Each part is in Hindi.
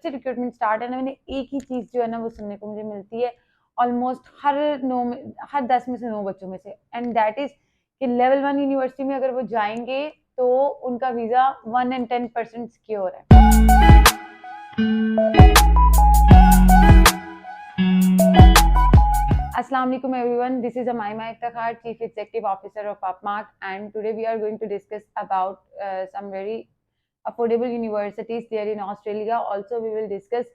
से रिक्रूटमेंट स्टार्ट है ना, मैंने एक ही चीज़ जो है ना वो सुनने को मुझे मिलती है ऑलमोस्ट हर 10 में से 9 बच्चों में से, एंड दैट इज़ कि लेवल 1 यूनिवर्सिटी में अगर वो जाएँगे तो उनका वीज़ा 1 in 10% सिक्योर है। Assalamu alaikum everyone. This is Amaima Iftakhar, Chief Executive Officer of Upmark, and today we are going to discuss about some very affordable universities there in Australia. Also, we will discuss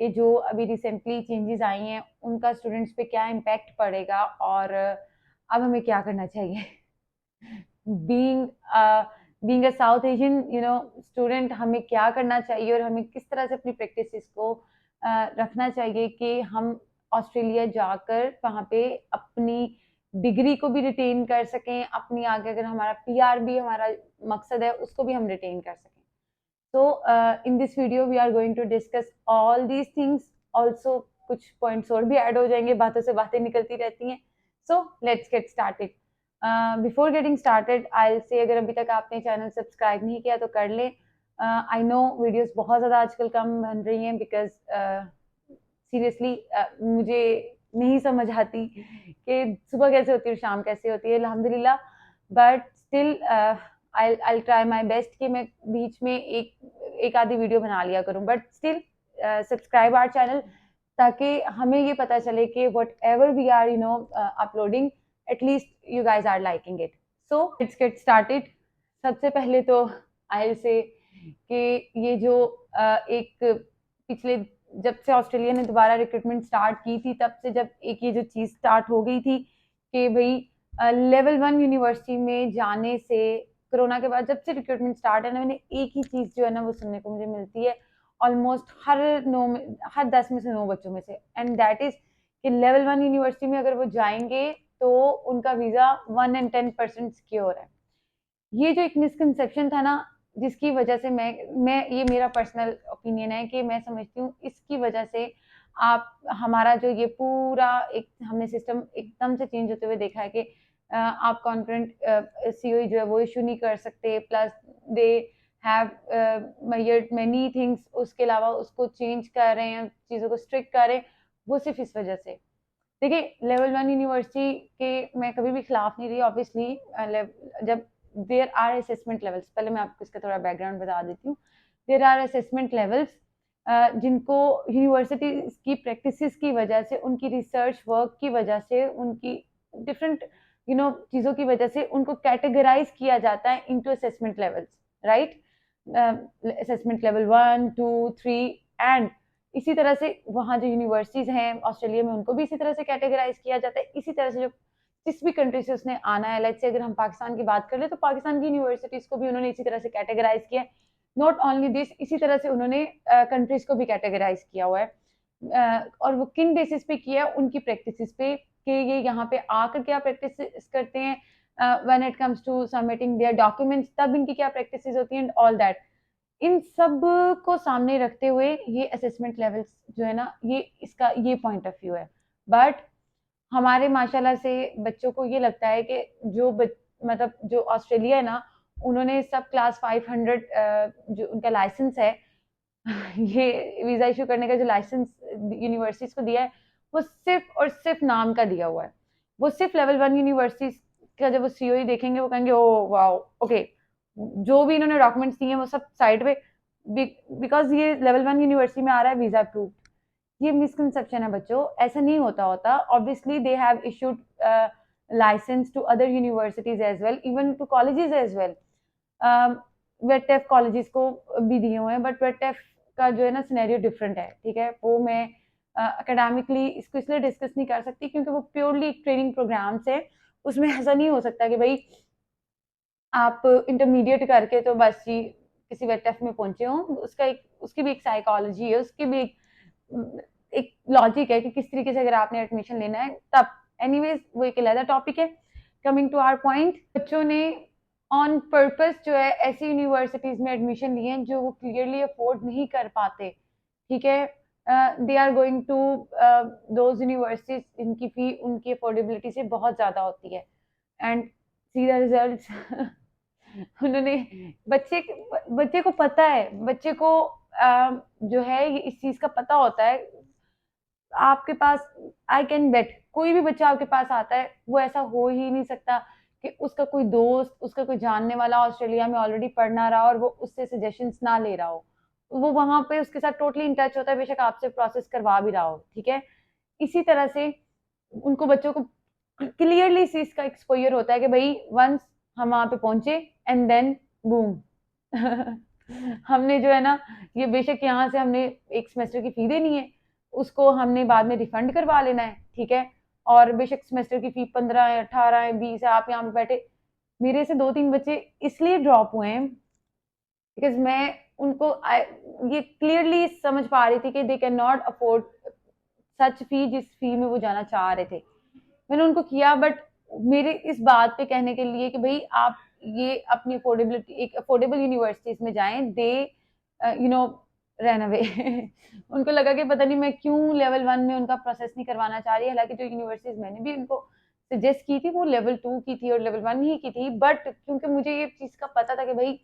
कि जो अभी रिसेंटली चेंजेस आई हैं उनका स्टूडेंट्स पे क्या इम्पैक्ट पड़ेगा और अब हमें क्या करना चाहिए। Being being a south Asian student, हमें क्या करना चाहिए और हमें किस तरह से अपनी प्रैक्टिसेस को रखना चाहिए कि हम ऑस्ट्रेलिया जाकर वहाँ पे अपनी डिग्री को भी रिटेन कर सकें, अपनी आगे अगर हमारा पीआर भी हमारा मकसद है उसको भी हम रिटेन कर सकें। So in this video we are going to discuss all these things. Also कुछ पॉइंट्स और भी ऐड हो जाएंगे, बातों से बातें निकलती रहती हैं। So let's get started. Before getting started, I'll say अगर अभी तक आपने चैनल सब्सक्राइब नहीं किया तो कर लें। I know वीडियोस बहुत ज़्यादा आजकल कम बन रही हैं बिकॉज सीरियसली मुझे नहीं समझ आती कि सुबह कैसे होती है और शाम कैसे होती है, अल्हम्दुलिल्लाह, but still I'll try my best कि मैं बीच में एक आधी वीडियो बना लिया करूं, but still subscribe our channel ताकि हमें ये पता चले कि whatever we are uploading, at least you guys are liking it. So let's get started. सबसे पहले तो I'll say कि ये जो एक पिछले जब से ऑस्ट्रेलिया ने दोबारा रिक्रूटमेंट स्टार्ट की थी तब से जब एक ये जो चीज़ स्टार्ट हो गई थी कि भाई लेवल 1 यूनिवर्सिटी में जाने से, कोरोना के बाद जब से रिक्रूटमेंट स्टार्ट है ना, मैंने एक ही चीज़ जो है ना वो सुनने को मुझे मिलती है ऑलमोस्ट हर 10 में से 9 बच्चों में से, एंड दैट इज़ कि लेवल 1 यूनिवर्सिटी में अगर वो जाएंगे तो उनका वीज़ा 1 in 10% सिक्योर है। ये जो एक मिसकंसेप्शन था ना, जिसकी वजह से मैं ये मेरा पर्सनल ओपिनियन है कि मैं समझती हूँ इसकी वजह से आप हमारा जो ये पूरा एक हमने सिस्टम एकदम से चेंज होते हुए देखा है कि आप कॉन्करेंट सीओई जो है वो इशू नहीं कर सकते, plus they have measured many things, उसके अलावा उसको चेंज कर रहे हैं, चीज़ों को स्ट्रिक्ट कर रहे हैं, वो सिर्फ इस वजह से। देखिए, लेवल 1 यूनिवर्सिटी के मैं कभी भी खिलाफ नहीं रही ऑब्वियसली। जब देयर आर असेसमेंट लेवल्स, पहले मैं आपको इसका थोड़ा बैकग्राउंड बता देती हूँ। देयर आर असेसमेंट लेवल्स जिनको यूनिवर्सिटी की प्रैक्टिसेस की वजह से, उनकी रिसर्च वर्क की वजह से, उनकी डिफरेंट चीज़ों की वजह से उनको कैटेगराइज किया जाता है into assessment levels, right? Assessment level 1, 2, 3 and इसी तरह से वहाँ जो यूनिवर्सिटीज़ हैं ऑस्ट्रेलिया में उनको भी इसी तरह से कैटेगराइज किया जाता है। इसी तरह से जो जिस भी कंट्री से उसने आना है, लेट्स से अगर हम पाकिस्तान की बात कर ले तो पाकिस्तान की यूनिवर्सिटीज़ को भी उन्होंने इसी तरह से कैटेगराइज किया है। नॉट ओनली दिस, इसी तरह से उन्होंने कंट्रीज़ को भी कैटेगराइज किया हुआ है। और वो किन बेसिस पे किया है? उनकी प्रैक्टिसेस पे कि ये यहाँ पे आकर क्या प्रैक्टिस करते हैं, when it comes to submitting their documents, तब इनकी क्या प्रैक्टिसेस होती हैं एंड ऑल दैट। इन सब को सामने रखते हुए ये असेसमेंट लेवल्स जो है ना, ये इसका ये पॉइंट ऑफ व्यू है। बट हमारे माशाल्लाह से बच्चों को ये लगता है कि मतलब जो ऑस्ट्रेलिया है ना, उन्होंने सब क्लास 500 जो उनका लाइसेंस है ये वीज़ा इशू करने का जो लाइसेंस यूनिवर्सिटीज़ को दिया है, वो सिर्फ और सिर्फ नाम का दिया हुआ है। वो सिर्फ लेवल 1 यूनिवर्सिटीज़ का जब वो सीओई देखेंगे वो कहेंगे ओह वाओ, ओके, जो भी इन्होंने डॉक्यूमेंट्स दिए हैं वो सब साइड पे, बिकॉज ये लेवल 1 यूनिवर्सिटी में आ रहा है वीज़ा अप्रूव्ड। ये मिसकंसेप्शन है बच्चों, ऐसा नहीं होता। Obviously they have issued license to other universities as well, even to colleges as well. वेटेफ कॉलेजेस को भी दिए हुए हैं, बट वेटेफ का जो है ना सिनेरियो डिफरेंट है, ठीक है? वो मैं एकेडमिकली इसको इसलिए डिस्कस नहीं कर सकती क्योंकि वो प्योरली एक ट्रेनिंग प्रोग्राम से, उसमें ऐसा नहीं हो सकता कि भाई आप इंटरमीडिएट करके तो बस ही किसी वेटेफ में पहुंचे हो। उसकी भी एक साइकोलॉजी है, उसकी भी एक लॉजिक है कि किस तरीके से अगर आपने एडमिशन लेना है तब। एनीवेज वो एक अलग टॉपिक है। कमिंग टू आवर पॉइंट, बच्चों ने ऑन पर्पस जो है ऐसी यूनिवर्सिटीज में एडमिशन लिए हैं जो वो क्लियरली अफोर्ड नहीं कर पाते, ठीक है? They are going to those universities जिनकी फी उनकी अफोर्डेबिलिटी से बहुत ज़्यादा होती है, एंड सी द रिजल्ट। उन्होंने बच्चे को पता है, बच्चे को जो है ये इस चीज का पता होता है, आपके पास आई कैन बेट कोई भी बच्चा आपके पास आता है वो ऐसा हो ही नहीं सकता कि उसका कोई दोस्त, उसका कोई जानने वाला ऑस्ट्रेलिया में ऑलरेडी पढ़ना रहा और वो उससे सजेशंस ना ले रहा हो, वो वहां पे उसके साथ टोटली इन टच होता है, बेशक आपसे प्रोसेस करवा भी रहा हो, ठीक है। इसी तरह से उनको बच्चों को क्लियरली इस चीज का एक्सपोजर होता है कि भाई वंस हम वहां पे पहुंचे एंड देन बूम हमने जो है ना, ये बेशक यहाँ से हमने एक सेमेस्टर की फी देनी है, उसको हमने बाद में रिफंड करवा लेना है, ठीक है। और बेशक सेमेस्टर की फी 15 है, 18 है, 20 है, आप यहाँ पे बैठे। मेरे से 2-3 बच्चे इसलिए ड्रॉप हुए हैं बिकॉज मैं उनको ये क्लियरली समझ पा रही थी कि they can not afford such fee जिस फी में वो जाना चाह रहे थे। मैंने उनको किया, बट मेरे इस बात पे कहने के लिए कि भाई आप ये अपनी अफोर्डेबिलिटी, एक अफोर्डेबल यूनिवर्सिटीज में जाएं, दे यू नो रन अवे उनको लगा कि पता नहीं मैं क्यों लेवल 1 में उनका प्रोसेस नहीं करवाना चाह रही, हालांकि जो यूनिवर्सिटीज मैंने भी उनको सजेस्ट की थी वो लेवल 2 की थी और लेवल 1 ही की थी, बट क्योंकि मुझे ये चीज का पता था कि भाई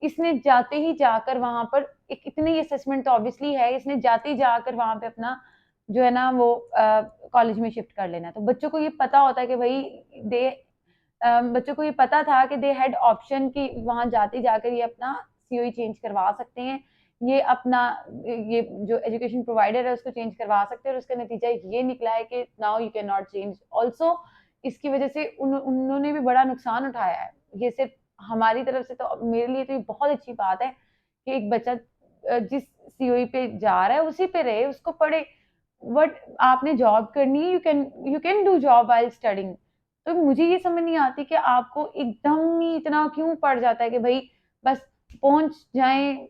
इसने जाते ही जाकर वहां पर एक इतनी असेसमेंट तो ऑब्वियसली है, इसने जाते ही जाकर वहां पे अपना जो है ना वो कॉलेज में शिफ्ट कर लेना। तो बच्चों को ये पता होता है कि भाई दे बच्चों को ये पता था कि दे हैड ऑप्शन कि वहां जाते जाकर ये अपना सीओई चेंज करवा सकते हैं, ये अपना ये जो एजुकेशन प्रोवाइडर है उसको चेंज करवा सकते हैं, और उसका नतीजा ये निकला है कि now you can not change also. इसकी वजह से उन्होंने भी बड़ा नुकसान उठाया है। ये सिर्फ हमारी तरफ से, तो मेरे लिए तो ये बहुत अच्छी बात है कि एक बच्चा जिस सीओई पे जा रहा है उसी पे रहे, उसको पढ़े। बट आपने जॉब करनी है, you can do job while studying. तो मुझे ये समझ नहीं आती कि आपको एकदम ही इतना क्यों पड़ जाता है कि भाई बस पहुंच जाएं,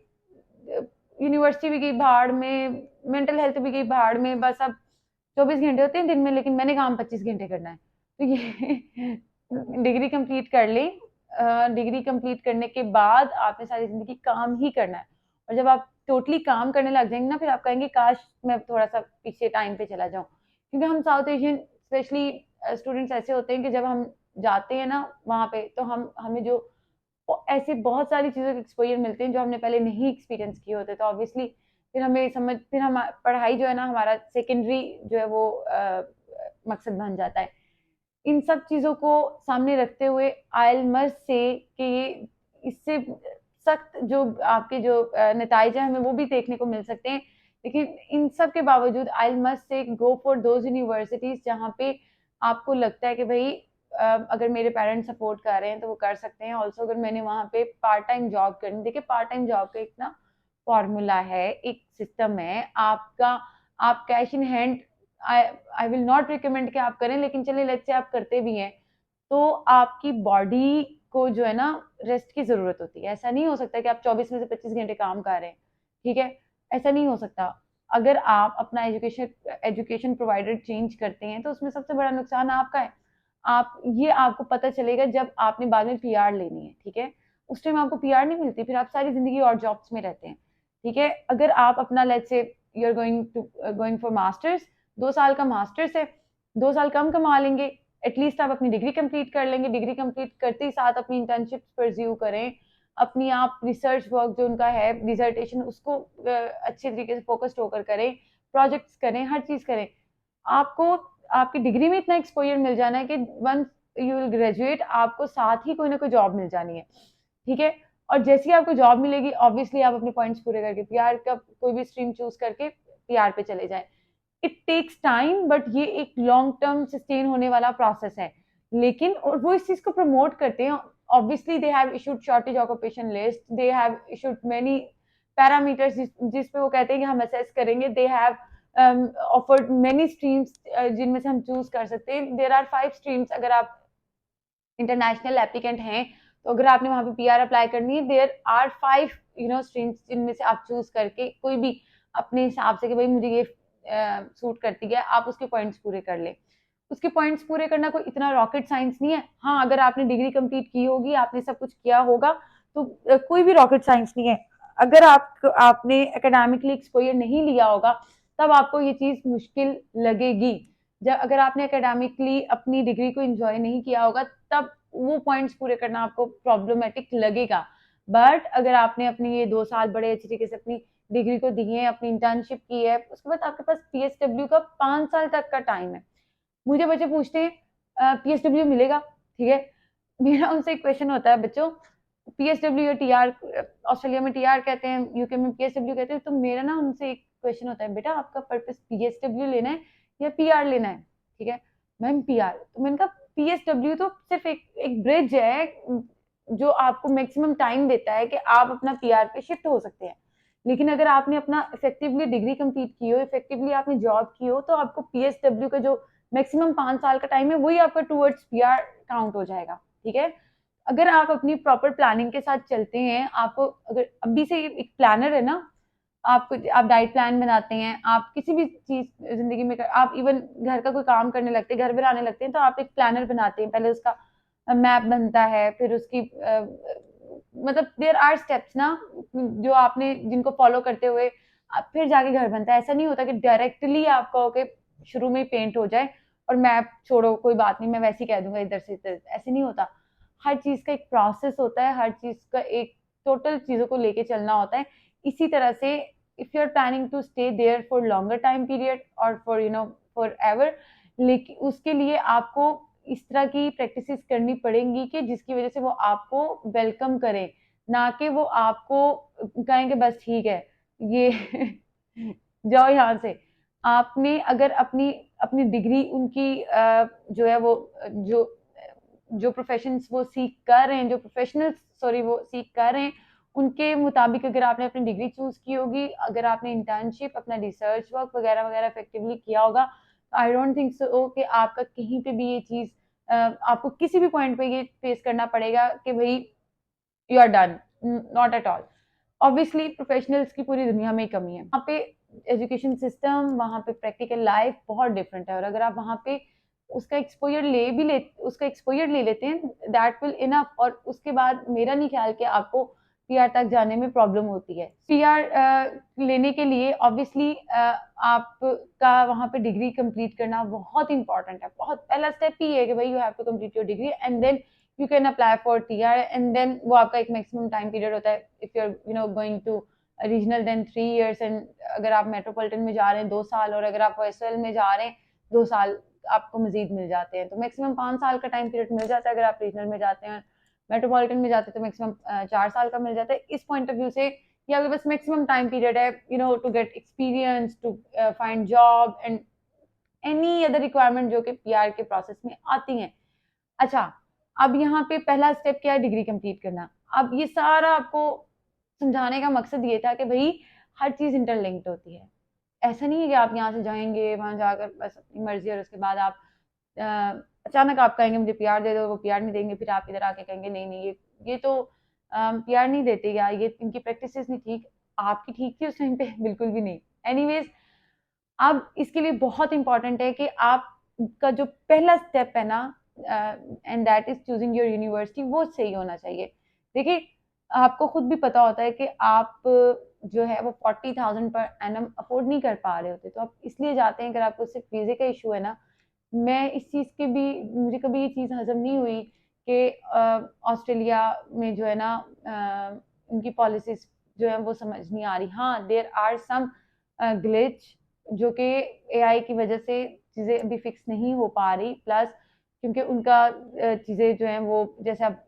यूनिवर्सिटी भी गई भाड़ में, मेंटल हेल्थ भी गई भाड़ में, बस अब 24 घंटे होते हैं दिन में, लेकिन मैंने काम 25 घंटे करना है। तो ये डिग्री कंप्लीट कर ले, डिग्री कंप्लीट करने के बाद आपने सारी जिंदगी काम ही करना है, और जब आप टोटली काम करने लग जाएंगे ना, फिर आप कहेंगे काश मैं थोड़ा सा पीछे टाइम पे चला जाऊं। क्योंकि हम साउथ एशियन स्पेशली स्टूडेंट्स ऐसे होते हैं कि जब हम जाते हैं ना वहाँ पे, तो हमें जो ऐसे बहुत सारी चीज़ों के एक्सपोजर मिलते हैं जो हमने पहले नहीं एक्सपीरियंस किए होते, तो ऑब्वियसली फिर हम पढ़ाई जो है ना हमारा सेकेंडरी जो है वो मकसद बन जाता है। इन सब चीज़ों को सामने रखते हुए आई मस्ट से कि ये इससे सख्त जो आपके जो नतीजे हमें वो भी देखने को मिल सकते हैं, लेकिन इन सब के बावजूद I must say go for those universities जहाँ पे आपको लगता है कि भाई अगर मेरे पेरेंट्स सपोर्ट कर रहे हैं तो वो कर सकते हैं। ऑल्सो अगर मैंने वहाँ पे पार्ट टाइम जॉब करनी, देखिए पार्ट टाइम जॉब का एक ना फॉर्मूला है, एक सिस्टम है आपका, आप cash in hand I will not recommend कि आप करें, लेकिन चलिए लेट्स से आप करते भी हैं तो आपकी बॉडी को जो है ना रेस्ट की जरूरत होती है। ऐसा नहीं हो सकता कि आप 24 में से 25 घंटे काम कर रहे हैं, ठीक है, ऐसा नहीं हो सकता। अगर आप अपना एजुकेशन प्रोवाइडर चेंज करते हैं तो उसमें सबसे बड़ा नुकसान आपका है। आप ये आपको पता चलेगा जब आपने बाद में पीआर लेनी है, ठीक है, उस टाइम आपको पीआर नहीं मिलती, फिर आप सारी जिंदगी और जॉब्स में रहते हैं, ठीक है। अगर आप अपना let's say you are going for masters, 2 साल का मास्टर्स है, 2 साल कम कमा लेंगे, एटलीस्ट आप अपनी डिग्री कंप्लीट कर लेंगे, डिग्री कंप्लीट करते ही साथ अपनी इंटर्नशिप परस्यू करें, अपनी आप रिसर्च वर्क जो उनका है डिजर्टेशन उसको अच्छे तरीके से फोकस्ड होकर करें, प्रोजेक्ट्स करें, हर चीज करें। आपको आपकी डिग्री में इतना एक्सपोजर मिल जाना है कि वंस यू विल ग्रेजुएट आपको साथ ही कोई ना कोई जॉब मिल जानी है, ठीक है। और जैसे ही आपको जॉब मिलेगी ऑब्वियसली आप अपने पॉइंट्स पूरे करके पीआर का कोई भी स्ट्रीम चूज करके पीआर पे चले जाएं। इट टेक्स टाइम, बट ये एक लॉन्ग टर्म सस्टेन होने वाला प्रोसेस है। लेकिन और वो इस चीज को प्रमोट करते हैं, obviously they have issued shortage occupation list, they have issued many parameters जिस पे वो कहते हैं कि हम असेस करेंगे, they have offered many streams जिनमें से हम चूज कर सकते हैं। देर आर 5 स्ट्रीम्स, अगर आप इंटरनेशनल एप्लीकेंट हैं तो अगर आपने वहां पे पीआर अप्लाई करनी है, देर आर 5 स्ट्रीम्स जिनमें से आप चूज करके कोई भी अपने हिसाब से कि भाई मुझे ये सूट करती है, आप उसके पॉइंट्स पूरे कर ले। उसके पॉइंट्स पूरे करना कोई इतना रॉकेट साइंस नहीं है। हाँ, अगर आपने डिग्री कंप्लीट की होगी, आपने सब कुछ किया होगा, तो कोई भी रॉकेट साइंस नहीं है। अगर आपने एकेडमिकली एक्सपोजर नहीं लिया होगा तब आपको ये चीज मुश्किल लगेगी। जब अगर आपने एकेडमिकली अपनी डिग्री को एंजॉय नहीं किया होगा तब वो पॉइंट्स पूरे करना आपको प्रॉब्लमेटिक लगेगा। बट अगर आपने अपनी ये 2 साल बड़े अच्छे तरीके से अपनी डिग्री को दी है, अपनी इंटर्नशिप की है, उसके बाद आपके पास PSW का 5 साल तक का टाइम है। मुझे बच्चे पूछते हैं PSW मिलेगा, ठीक है, मेरा उनसे एक क्वेश्चन होता है, बच्चों PSW या TR, ऑस्ट्रेलिया में TR कहते हैं, यूके में PSW कहते हैं, तो मेरा ना उनसे एक क्वेश्चन होता है, बेटा आपका पर्पस PSW लेना है या PR लेना है, ठीक है, मैम PR। तो मैंने कहा PSW तो सिर्फ एक ब्रिज है जो आपको मैक्सिमम टाइम देता है कि आप अपना PR पे शिफ्ट हो सकते हैं, लेकिन अगर आपने अपना इफेक्टिवली डिग्री कंप्लीट की हो, इफेक्टिवली आपने जॉब की हो, तो आपको PSW का जो मैक्सिमम 5 साल का टाइम है वही आपका टूवर्ड्स PR काउंट हो जाएगा, ठीक है। अगर आप अपनी प्रॉपर प्लानिंग के साथ चलते हैं, आपको अगर अभी से एक प्लानर है ना, आप डाइट प्लान बनाते हैं, आप किसी भी चीज जिंदगी में आप इवन घर का कोई काम करने लगते हैं, घर बनाने लगते हैं, तो आप एक प्लानर बनाते हैं, पहले उसका मैप बनता है, फिर उसकी मतलब देयर आर स्टेप्स ना जो आपने जिनको फॉलो करते हुए फिर जाके घर बनता है। ऐसा नहीं होता कि डायरेक्टली आप कहो कि शुरू में ही पेंट हो जाए और मैप छोड़ो कोई बात नहीं मैं वैसे ही कह दूंगा इधर से इधर, ऐसे नहीं होता। हर चीज का एक प्रोसेस होता है, हर चीज का एक टोटल चीजों को लेके चलना होता है। इसी तरह से if you are planning to stay there for longer time period or for for ever, लेकिन उसके लिए आपको इस तरह की प्रैक्टिसेस करनी पड़ेंगी कि जिसकी वजह से वो आपको वेलकम करें, ना कि वो आपको कहेंगे बस ठीक है ये जाओ यहाँ से। आपने अगर अपनी अपनी डिग्री उनकी जो है वो जो जो प्रोफेशंस वो सीख कर रहे हैं, जो प्रोफेशनल्स सॉरी वो सीख कर रहे हैं, उनके मुताबिक अगर आपने अपनी डिग्री चूज की होगी, अगर आपने इंटर्नशिप अपना रिसर्च वर्क वगैरह वगैरह इफेक्टिवली किया होगा, आई डोंट थिंक सो कि आपका कहीं पे भी ये चीज आपको किसी भी पॉइंट पे ये फेस करना पड़ेगा कि भाई you are done, not at all. Obviously professionals की पूरी दुनिया में कमी है वहाँ पे, एजुकेशन सिस्टम वहाँ पे, प्रैक्टिकल लाइफ बहुत डिफरेंट है, और अगर आप वहाँ पे उसका एक्सपोजर ले लेते हैं दैट विल इनफ, और उसके बाद मेरा नहीं ख्याल कि आपको PR तक जाने में प्रॉब्लम होती है। PR लेने के लिए ऑब्वियसली आपका वहाँ पे डिग्री कंप्लीट करना बहुत इंपॉर्टेंट है, बहुत पहला स्टेप ही है कि भाई you have to complete your degree and then you can apply for TR, and then वो आपका एक maximum time period होता है if you're going to regional then 3 years, and अगर आप मेट्रोपॉलिटन में जा रहे हैं 2 साल, और अगर आप OSL में जा रहे हैं 2 साल आपको मजीद मिल जाते हैं, तो मैक्सिमम 5 साल का टाइम पीरियड मिल जाता है। अगर आप रीजनल में जाते हैं, मेट्रोपॉलिटन में जाते हैं, तो मैक्सिमम 4 साल का मिल जाता है। इस पॉइंट ऑफ व्यू से ये आपके पास मैक्सिमम टाइम पीरियड है to get experience, to find job and any other requirement जो कि PR के प्रोसेस में आती हैं। अच्छा, अब यहाँ पे पहला स्टेप क्या है, डिग्री कंप्लीट करना। अब ये सारा आपको समझाने का मकसद ये था कि भाई हर चीज इंटरलिंक्ड होती है। ऐसा नहीं है कि आप यहाँ से जाएंगे वहां जाकर बस अपनी मर्जी, और उसके बाद आप अचानक आप कहेंगे मुझे PR दे दो, वो PR नहीं देंगे, फिर आप इधर आके कहेंगे नहीं नहीं ये तो PR नहीं देते, या ये इनकी प्रैक्टिस नहीं ठीक। आपकी ठीक थी उस टाइम पे? बिल्कुल भी नहीं। एनीवेज, अब इसके लिए बहुत इंपॉर्टेंट है कि आपका जो पहला स्टेप है ना, and that is choosing your university, वो सही होना चाहिए। देखिए, आपको खुद भी पता होता है कि आप जो है वो 40,000 पर एनम अफोर्ड नहीं कर पा रहे होते, तो आप इसलिए जाते हैं। अगर आपको सिर्फ वीजे का इशू है ना, मैं इस चीज़ के भी, मुझे कभी ये चीज़ हजम नहीं हुई कि ऑस्ट्रेलिया में जो है ना उनकी पॉलिसीज जो है वो समझ नहीं आ रही। हाँ, देयर आर सम ग्लिच जो कि AI की वजह से चीज़ें अभी फिक्स नहीं हो पा रही, प्लस क्योंकि उनका चीज़ें जो हैं वो जैसे अब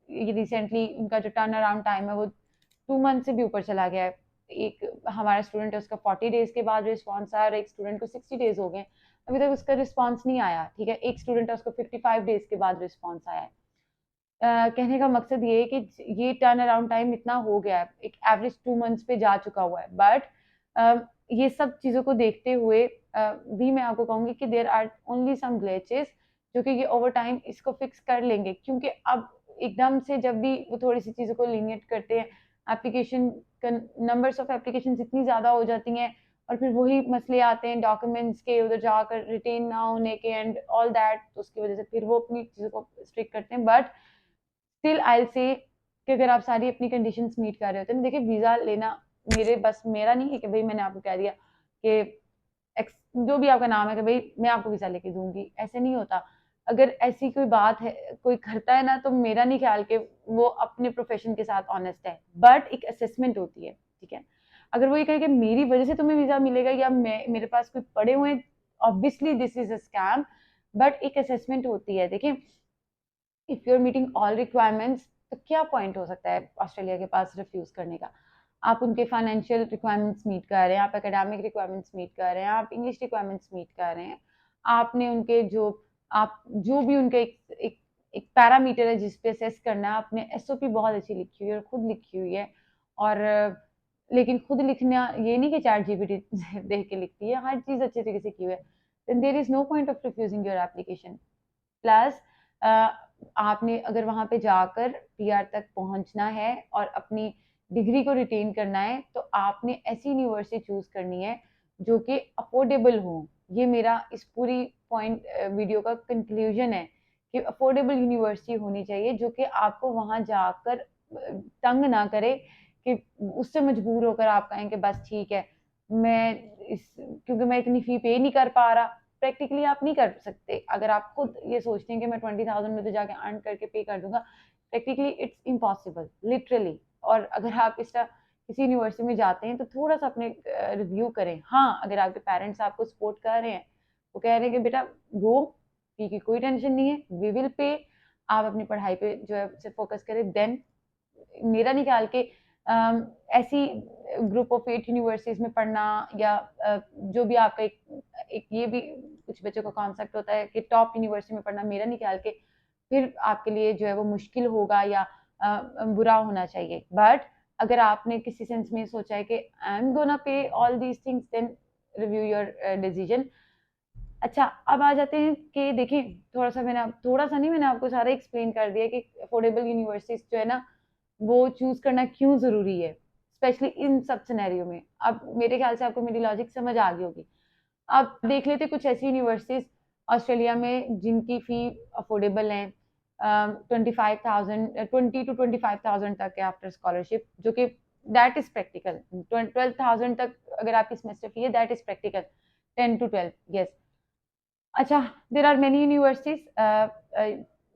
ये रिसेंटली उनका जो टर्न अराउंड टाइम है वो 2 मंथ से भी ऊपर चला गया है। एक हमारा स्टूडेंट है, उसका 40 डेज के बाद रिस्पॉन्स आया, और एक स्टूडेंट को 60 डेज हो गए, अभी तक उसका रिस्पॉन्स नहीं आया, ठीक है। एक स्टूडेंट है, उसको 55 डेज के बाद रिस्पॉन्स आया है। कहने का मकसद ये है कि ये टर्न अराउंड टाइम इतना हो गया है, एक एवरेज 2 मंथ्स पे जा चुका हुआ है। बट ये सब चीज़ों को देखते हुए भी मैं आपको कहूँगी कि there are only some glitches जो कि ये ओवर टाइम इसको फिक्स कर लेंगे, क्योंकि अब एकदम से जब भी वो थोड़ी सी चीज़ों को लीनिएट करते हैं, एप्लीकेशन नंबर्स ऑफ एप्लीकेशन इतनी ज़्यादा हो जाती हैं, और फिर वही मसले आते हैं डॉक्यूमेंट्स के, उधर जाकर रिटेन ना होने के एंड ऑल दैट, तो उसकी वजह से फिर वो अपनी चीज़ों को स्ट्रिक्ट करते हैं। बट स्टिल आई से कि अगर आप सारी अपनी कंडीशंस मीट कर रहे होते हैं, देखिए वीज़ा लेना मेरा नहीं है कि भाई मैंने आपको कह दिया कि जो भी आपका नाम है कि भाई मैं आपको वीज़ा लेके दूंगी, ऐसे नहीं होता। अगर ऐसी कोई बात है, कोई करता है ना, तो मेरा नहीं ख्याल कि वो अपने प्रोफेशन के साथ ऑनेस्ट है, बट एक असेसमेंट होती है, ठीक है। अगर वो ये कहे कि मेरी वजह से तुम्हें वीजा मिलेगा या मेरे पास कोई पड़े हुए हैं, obviously this is a scam. But एक असेसमेंट होती है। देखिए, if you are meeting all requirements तो क्या पॉइंट हो सकता है ऑस्ट्रेलिया के पास रिफ्यूज करने का। आप उनके फाइनेंशियल रिक्वायरमेंट्स मीट कर रहे हैं, आप एकेडमिक रिक्वायरमेंट्स मीट कर रहे हैं, आप इंग्लिश रिक्वायरमेंट्स मीट कर रहे हैं, आपने उनके आप जो भी उनके एक पैरामीटर है जिस पे असेस करना है, आपने एसओपी बहुत अच्छी लिखी हुई है और खुद लिखी हुई है। और लेकिन खुद लिखना ये नहीं कि चैट जीपीटी देख के लिखती है, हर चीज़ अच्छे तरीके से की हुई है, then there is no point of refusing your application. Plus आपने अगर वहाँ पे जाकर पीआर तक पहुँचना है और अपनी डिग्री को रिटेन करना है, तो आपने ऐसी यूनिवर्सिटी चूज़ करनी है जो कि अफोर्डेबल हो। ये मेरा इस पूरी पॉइंट वीडियो का कंक्लूजन है कि अफोर्डेबल यूनिवर्सिटी होनी चाहिए जो कि आपको वहाँ जाकर तंग ना करे, कि उससे मजबूर होकर आप कहें कि बस ठीक है, मैं क्योंकि मैं इतनी फ़ी पे नहीं कर पा रहा। प्रैक्टिकली आप नहीं कर सकते। अगर आप खुद ये सोचते हैं कि मैं 20,000 में तो जाके अर्न करके पे कर दूंगा, प्रैक्टिकली इट्स इम्पॉसिबल, लिटरली। और अगर आप इस किसी यूनिवर्सिटी में जाते हैं तो थोड़ा सा अपने रिव्यू करें। हाँ, अगर आपके पेरेंट्स आपको सपोर्ट कर रहे हैं, वो कह रहे हैं कि बेटा गो, फी की कोई टेंशन नहीं है, वी विल पे, आप अपनी पढ़ाई पे जो है सिर्फ फोकस करें, देन मेरा नहीं ख्याल के ऐसी ग्रुप ऑफ 8 यूनिवर्सिटीज में पढ़ना या जो भी आपका एक ये भी कुछ बच्चों का कॉन्सेप्ट होता है कि टॉप यूनिवर्सिटी में पढ़ना, मेरा नहीं ख्याल के फिर आपके लिए जो है वो मुश्किल होगा या बुरा होना चाहिए। बट अगर आपने किसी सेंस में सोचा है कि I am gonna pay all these things, then review your decision. अच्छा, अब आ जाते हैं कि देखिए, थोड़ा सा नहीं, मैंने आपको सारा एक्सप्लेन कर दिया कि अफोर्डेबल यूनिवर्सिटीज जो है ना, वो चूज करना क्यों जरूरी है, स्पेशली इन सब सिनेरियो में। अब मेरे ख्याल से आपको मेरी लॉजिक समझ आ गई होगी। अब देख लेते कुछ ऐसी यूनिवर्सिटीज ऑस्ट्रेलिया में जिनकी फी अफोर्डेबल है, 20 to 25,000 तक है आफ्टर स्कॉलरशिप, जो कि दैट इज प्रैक्टिकल। 12,000 तक अगर आपकी सेमेस्टर फी है, that is practical. 10 to 12, yes. अच्छा, देर आर मेनी यूनिवर्सिटीज,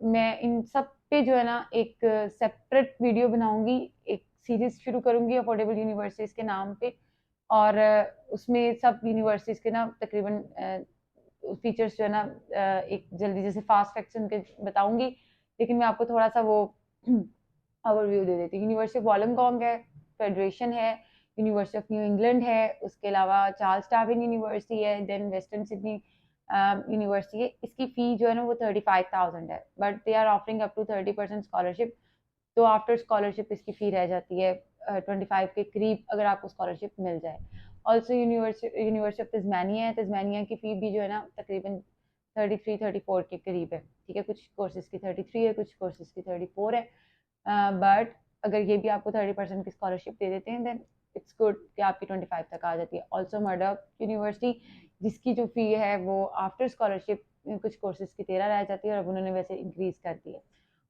मैं इन सब पे जो है ना एक सेपरेट वीडियो बनाऊंगी, एक सीरीज शुरू करूंगी अफोर्डेबल यूनिवर्सिटीज के नाम पे। और उसमें सब यूनिवर्सिटीज के ना तकरीबन फीचर्स जो है ना एक जल्दी जैसे फास्ट फैक्ट्स उनके बताऊंगी, लेकिन मैं आपको थोड़ा सा वो ओवरव्यू दे देती हूँ। यूनिवर्सिटी ऑफ वॉलंगोंग है, फेडरेशन है, यूनिवर्सिटी ऑफ न्यू इंग्लैंड है, उसके अलावा चार्ल्स डार्विन यूनिवर्सिटी है, देन वेस्टर्न सिडनी यूनिवर्सिटी है। इसकी फ़ी जो है ना वो 35,000 है, but they are offering up to 30% scholarship. तो आफ्टर स्कॉलरशिप इसकी फ़ी रह जाती है 25 के करीब, अगर आपको स्कॉलरशिप मिल जाए। ऑल्सो यूनिवर्सिटी ऑफ तस्मानिया है, तस्मानिया की फ़ी भी जो है ना तकरीबन 33-34 के करीब है। ठीक है, कुछ कोर्सेज की 33 है, कुछ कोर्सेज की 34 है। बट अगर ये भी आपको 30% की स्कॉलरशिप दे देते हैं, देन इट्स गुड कि आपकी 25 तक आ जाती है। ऑल्सो मर्डॉक यूनिवर्सिटी, जिसकी जो फ़ी है वो आफ्टर स्कॉलरशिप कुछ कोर्सेज की 13 रह जाती है, और अब उन्होंने वैसे इंक्रीज़ कर दी है।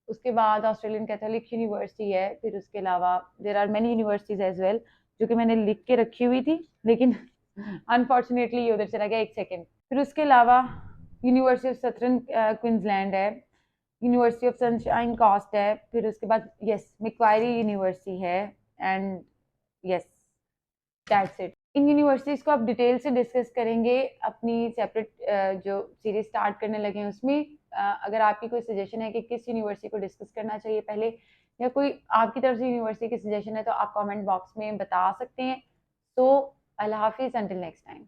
उसके बाद ऑस्ट्रेलियन कैथोलिक यूनिवर्सिटी है, फिर उसके अलावा there are many universities as well, जो कि मैंने लिख के रखी हुई थी, लेकिन अनफॉर्चुनेटली ये उधर चला गया, एक सेकेंड। फिर उसके अलावा यूनिवर्सिटी ऑफ सदर्न क्वींसलैंड है, यूनिवर्सिटी ऑफ सनशाइन कोस्ट है, फिर उसके बाद यस मैक्वायरी यूनिवर्सिटी है, and yes that's it. In universities को आप डिटेल से डिस्कस करेंगे अपनी सेपरेट जो सीरीज स्टार्ट करने लगे हैं उसमें। अगर आपकी कोई सजेशन है कि किस यूनिवर्सिटी को डिस्कस करना चाहिए पहले, या कोई आपकी तरफ से यूनिवर्सिटी की सजेशन है, तो आप कमेंट बॉक्स में बता सकते हैं। तो अल्लाह हाफिज़, अंटिल नेक्स्ट टाइम।